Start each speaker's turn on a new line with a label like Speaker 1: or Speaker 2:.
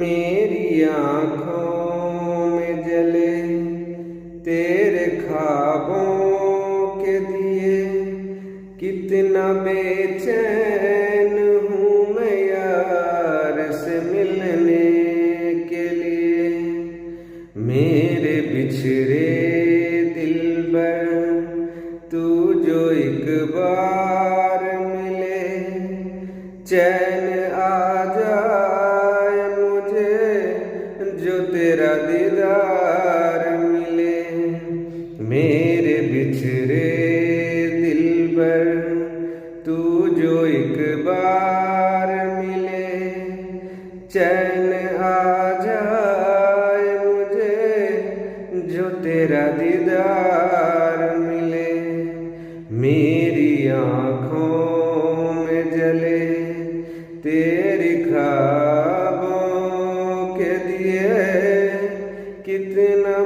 Speaker 1: मेरी आँखों में जले तेरे ख्वाबों के दिए, कितना बेचैन हूँ मैं यार से मिलने के लिए। मेरे बिछड़े दिलबर तू जो एक बार मिले, चैन आ जाए मुझे जो तेरा दीदार मिले। मेरे बिछड़े दिलबर तू जो एक बार मिले, चैन आ जाए मुझे जो तेरा दीदार मिले। मेरी आँखों में जले तेरी ख्वाबों के दिए, कितना